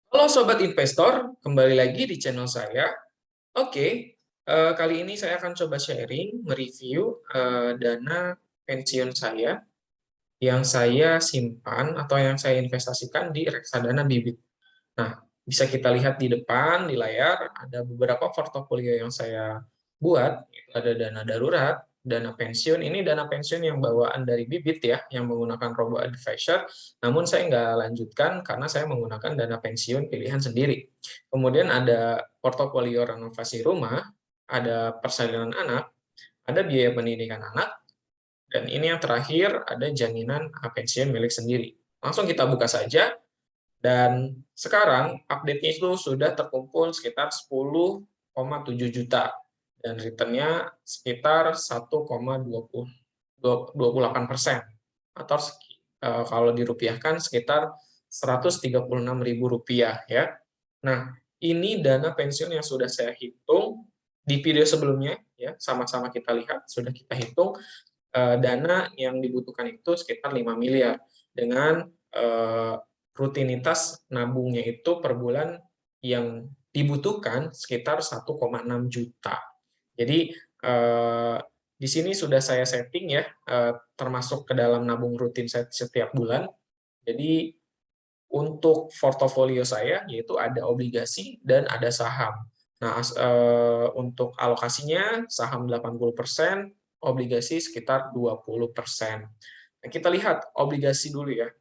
Halo Sobat Investor, kembali lagi di channel saya. Oke, kali ini saya akan coba sharing, mereview dana pensiun saya yang saya simpan atau yang saya investasikan di reksadana Bibit. Nah, bisa kita lihat di depan, di layar, ada beberapa portofolio yang saya buat. Ada dana darurat, dana pensiun. Ini dana pensiun yang bawaan dari Bibit ya, yang menggunakan robo advisor. Namun saya nggak lanjutkan karena saya menggunakan dana pensiun pilihan sendiri. Kemudian ada portofolio renovasi rumah, ada persalinan anak, ada biaya pendidikan anak, dan ini yang terakhir ada jaminan pensiun milik sendiri. Langsung kita buka saja. Dan sekarang update-nya itu sudah terkumpul sekitar 10,7 juta dan return-nya sekitar 1,28% atau kalau dirupiahkan sekitar Rp136.000 ya. Nah, ini dana pensiun yang sudah saya hitung di video sebelumnya ya, sama-sama kita lihat sudah kita hitung dana yang dibutuhkan itu sekitar 5 miliar dengan rutinitas nabungnya itu per bulan yang dibutuhkan sekitar 1,6 juta. Jadi di sini sudah saya setting ya, termasuk ke dalam nabung rutin setiap bulan. Jadi untuk portofolio saya yaitu ada obligasi dan ada saham. Nah, untuk alokasinya saham 80%, obligasi sekitar 20%. Nah, kita lihat obligasi dulu ya.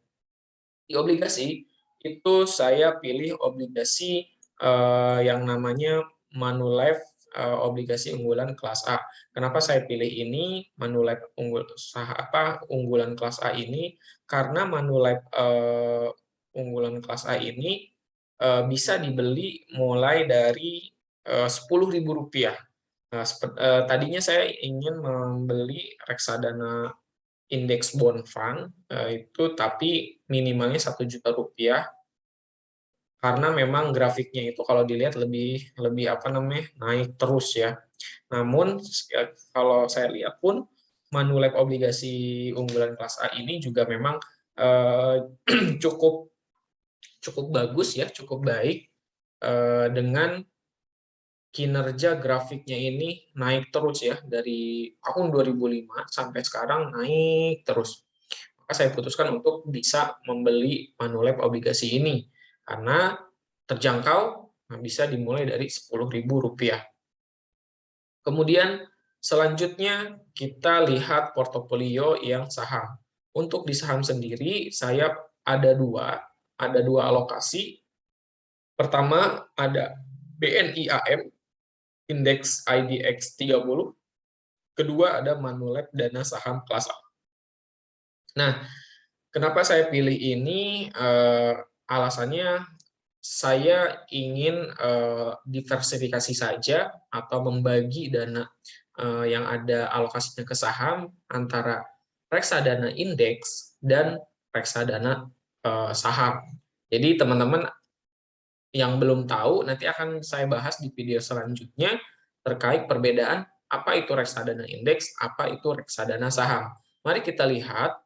Di obligasi itu saya pilih obligasi yang namanya Manulife, obligasi unggulan kelas A. Kenapa saya pilih ini Manulife unggulan kelas A ini? Karena Manulife unggulan kelas A ini bisa dibeli mulai dari Rp10.000. Nah, tadinya saya ingin membeli reksadana indeks bond fund itu tapi minimalnya Rp1 juta karena memang grafiknya itu kalau dilihat lebih lebih apa namanya naik terus ya. Namun kalau saya lihat pun Manulife obligasi unggulan kelas A ini juga memang eh, cukup cukup bagus ya, cukup baik dengan kinerja grafiknya ini naik terus ya dari tahun 2005 sampai sekarang naik terus. Maka saya putuskan untuk bisa membeli Manulife obligasi ini karena terjangkau, bisa dimulai dari Rp10.000. Kemudian selanjutnya kita lihat portofolio yang saham. Untuk di saham sendiri saya ada dua alokasi. Pertama ada BNI AM Indeks IDX 30. Kedua ada Manulife dana saham kelas A. Nah, kenapa saya pilih ini? Alasannya saya ingin diversifikasi saja atau membagi dana yang ada alokasinya ke saham antara reksadana indeks dan reksadana saham. Jadi teman-teman yang belum tahu nanti akan saya bahas di video selanjutnya terkait perbedaan apa itu reksadana indeks, apa itu reksadana saham. Mari kita lihat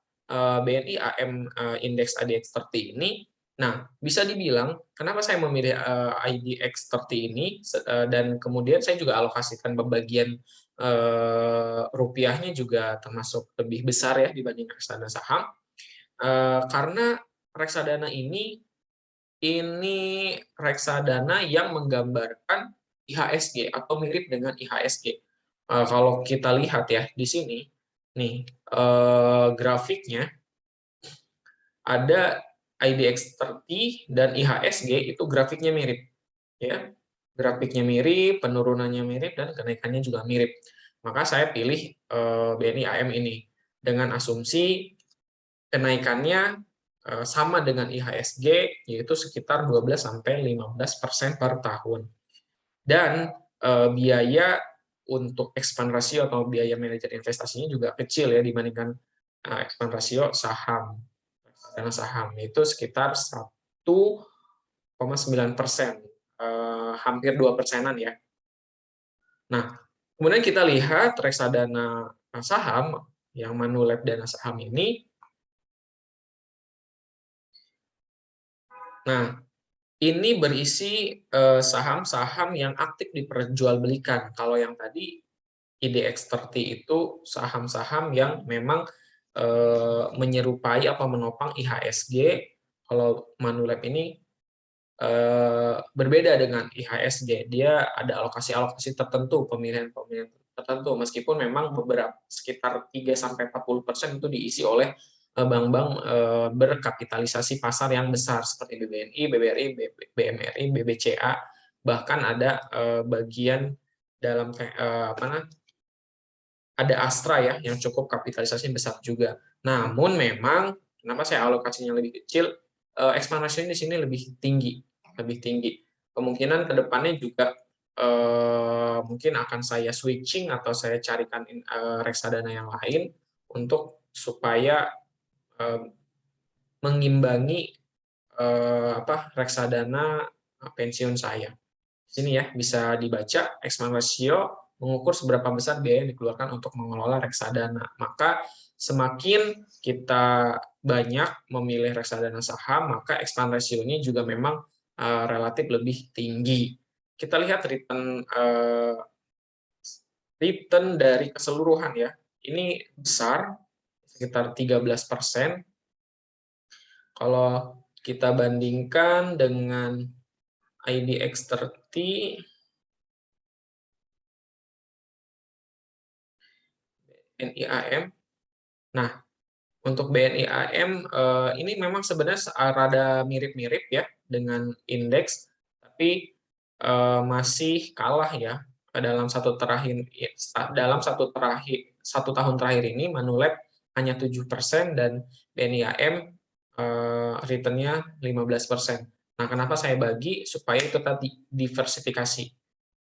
BNI AM Index IDX 30 ini. Nah, bisa dibilang kenapa saya memilih IDX 30 ini dan kemudian saya juga alokasikan pembagian rupiahnya juga termasuk lebih besar ya dibanding reksadana saham. Karena reksadana ini reksadana yang menggambarkan IHSG atau mirip dengan IHSG. Kalau kita lihat ya di sini, nih grafiknya ada IDX 30 dan IHSG itu grafiknya mirip, ya. Grafiknya mirip, penurunannya mirip dan kenaikannya juga mirip. Maka saya pilih BNI AM ini dengan asumsi kenaikannya sama dengan IHSG, yaitu sekitar 12-15% per tahun. Dan biaya untuk expand ratio atau biaya manajer investasinya juga kecil ya dibandingkan expand ratio saham. Dana saham itu sekitar 1,9%, hampir 2%-an ya. Nah, kemudian kita lihat reksadana saham yang Manulife dana saham ini. Nah, ini berisi saham-saham yang aktif diperjualbelikan. Kalau yang tadi IDX30 itu saham-saham yang memang menyerupai atau menopang IHSG. Kalau Manulab ini berbeda dengan IHSG. Dia ada alokasi-alokasi tertentu, pemilihan-pemilihan tertentu, meskipun memang beberapa sekitar 3-40% itu diisi oleh bank-bank berkapitalisasi pasar yang besar seperti BBNI, BBRI, BMRI, BBCA, bahkan ada bagian dalam ada Astra ya yang cukup kapitalisasi besar juga. Namun memang kenapa saya alokasinya lebih kecil, ekspansinya di sini lebih tinggi, lebih tinggi. Kemungkinan kedepannya juga mungkin akan saya switching atau saya carikan reksadana yang lain untuk supaya mengimbangi reksadana pensiun saya. Sini ya, bisa dibaca expense ratio mengukur seberapa besar biaya yang dikeluarkan untuk mengelola reksadana. Maka semakin kita banyak memilih reksadana saham, maka expense ratio-nya juga memang relatif lebih tinggi. Kita lihat return dari keseluruhan ya. Ini besar, sekitar 13%. Kalau kita bandingkan dengan IDX30, NIAM. Nah, untuk BNI AM ini memang sebenarnya rada mirip-mirip ya dengan indeks, tapi masih kalah ya dalam satu tahun terakhir ini Manulab hanya 7% dan BNI AM return-nya 15%. Nah, kenapa saya bagi supaya itu tadi diversifikasi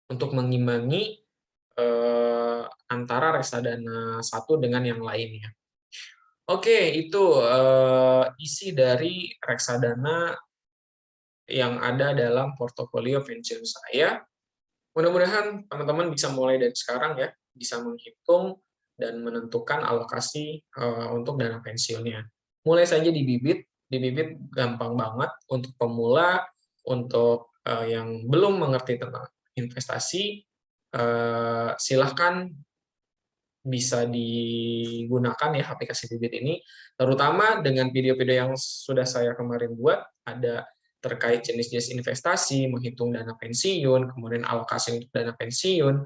untuk mengimbangi antara reksadana satu dengan yang lainnya. Oke, itu isi dari reksadana yang ada dalam portofolio pensiun saya. Mudah-mudahan teman-teman bisa mulai dari sekarang ya, bisa menghitung dan menentukan alokasi untuk dana pensiunnya. Mulai saja di bibit gampang banget untuk pemula, untuk yang belum mengerti tentang investasi, silahkan bisa digunakan ya aplikasi Bibit ini, terutama dengan video-video yang sudah saya kemarin buat, ada terkait jenis-jenis investasi, menghitung dana pensiun, kemudian alokasi untuk dana pensiun,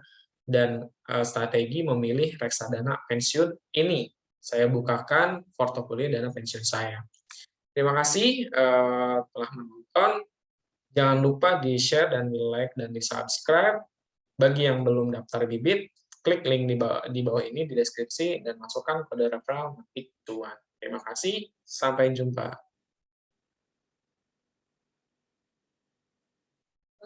dan strategi memilih reksadana pensiun ini. Saya bukakan portofolio dana pensiun saya. Terima kasih telah menonton. Jangan lupa di-share dan di-like dan di-subscribe. Bagi yang belum daftar Bibit, klik link di bawah ini di deskripsi dan masukkan kode referral Metik Tuan. Terima kasih, sampai jumpa.